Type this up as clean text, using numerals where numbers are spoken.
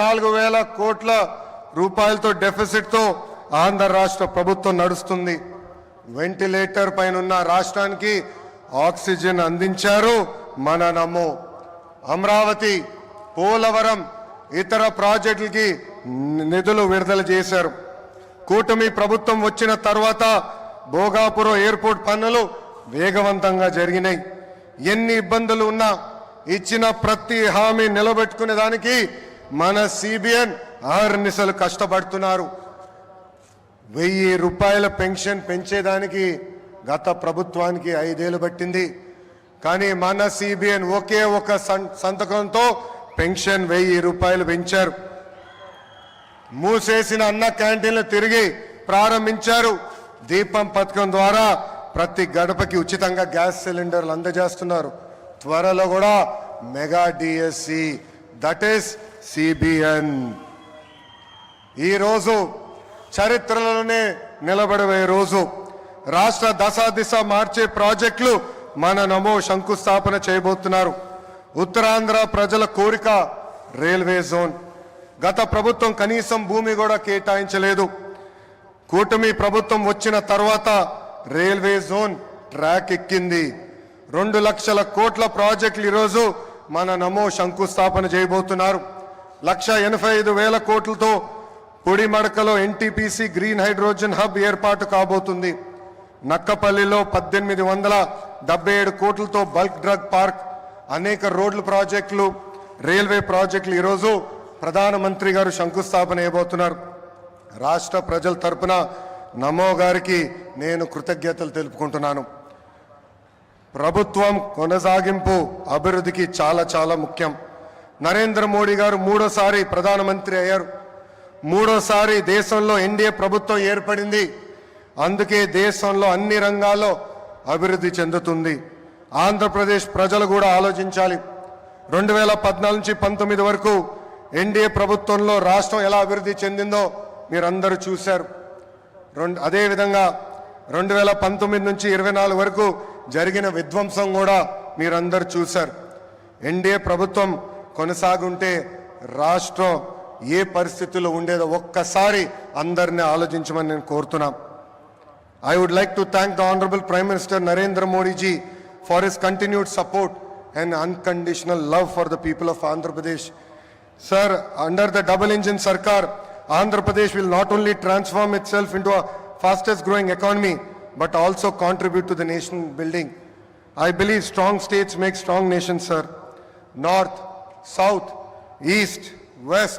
4,000 కోట్ల రూపాయలతో డెఫిసిట్తో ఆంధ్ర రాష్ట్ర ప్రభుత్వం నడుస్తుంది. వెంటిలేటర్ పైన ఉన్న రాష్ట్రానికి ఆక్సిజన్ అందించారు మన నమో. అమరావతి, పోలవరం, ఇతర ప్రాజెక్టులకి నిధులు విడుదల చేశారు. కూటమి ప్రభుత్వం వచ్చిన తర్వాత భోగాపురం ఎయిర్పోర్ట్ పనులు వేగవంతంగా జరిగినాయి. ఎన్ని ఇబ్బందులు ఉన్నా ఇచ్చిన ప్రతి హామీ నిలబెట్టుకునే దానికి మన సిబిఎన్ ఆర్నిసలు కష్టపడుతున్నారు. 1000 రూపాయల పెన్షన్ పెంచేదానికి గత ప్రభుత్వానికి 5 ఏళ్లు పట్టింది. కానీ మన సిబిఎన్ ఒకే ఒక సంతకంతో పెన్షన్ 1000 రూపాయలు పెంచారు. మూసేసిన అన్న క్యాంటీన్లు తిరిగి ప్రారంభించారు. దీపం పథకం ద్వారా ప్రతి గడపకి ఉచితంగా గ్యాస్ సిలిండర్లు అందజేస్తున్నారు. త్వరలో కూడా mega DSC, that is CBN. ఈరోజు చరిత్రలోనే నిలబడే రోజు. రాష్ట్ర దశ మార్చే ప్రాజెక్టులు మన నమో శంకుస్థాపన చేయబోతున్నారు. ఉత్తరాంధ్ర ప్రజల కోరిక రైల్వే జోన్. గత ప్రభుత్వం కనీసం భూమి కూడా కేటాయించలేదు. కూటమి ప్రభుత్వం వచ్చిన తర్వాత రైల్వే జోన్ ట్రాక్ ఎక్కింది. 2 లక్షల కోట్ల ప్రాజెక్టులు ఈరోజు మన నమో శంకుస్థాపన చేయబోతున్నారు. 1,85,000 కోట్లతో పొడిమడకలో ఎన్టీపీసీ గ్రీన్ హైడ్రోజన్ హబ్ ఏర్పాటు కాబోతుంది. నక్కపల్లిలో 1,877 కోట్లతో బల్క్ డ్రగ్ పార్క్, అనేక రోడ్ల ప్రాజెక్టులు, రైల్వే ప్రాజెక్టులు ఈరోజు ప్రధానమంత్రి గారు శంకుస్థాపన చేయబోతున్నారు. రాష్ట్ర ప్రజల తరపున నమో గారికి నేను కృతజ్ఞతలు తెలుపుకుంటున్నాను. ప్రభుత్వం కొనసాగింపు అభివృద్ధికి చాలా చాలా ముఖ్యం. నరేంద్ర మోడీ గారు 3వ ప్రధానమంత్రి అయ్యారు. 3వ దేశంలో ఎన్డీఏ ప్రభుత్వం ఏర్పడింది. అందుకే దేశంలో అన్ని రంగాల్లో అభివృద్ధి చెందుతుంది. ఆంధ్రప్రదేశ్ ప్రజలు కూడా ఆలోచించాలి. 2014 నుంచి 19 వరకు ఎన్డీఏ ప్రభుత్వంలో రాష్ట్రం ఎలా అభివృద్ధి చెందిందో మీరందరూ చూశారు. అదేవిధంగా 2019 నుంచి 24 వరకు జరిగిన విధ్వంసం కూడా మీరందరూ చూశారు. ఎన్డీఏ ప్రభుత్వం కొనసాగుంటే రాష్ట్రం ఏ పరిస్థితుల్లో ఉండేదో ఒక్కసారి అందరినీ ఆలోచించమని నేను కోరుతున్నాను. I would like to thank the Honorable Prime Minister Narendra Modi ji for his continued support and unconditional love for the people of Andhra Pradesh. Sir, under the double engine Sarkar, Andhra Pradesh will not only transform itself into a fastest growing economy but also contribute to the nation building. I believe strong states make strong nations, sir. North, South, East, West,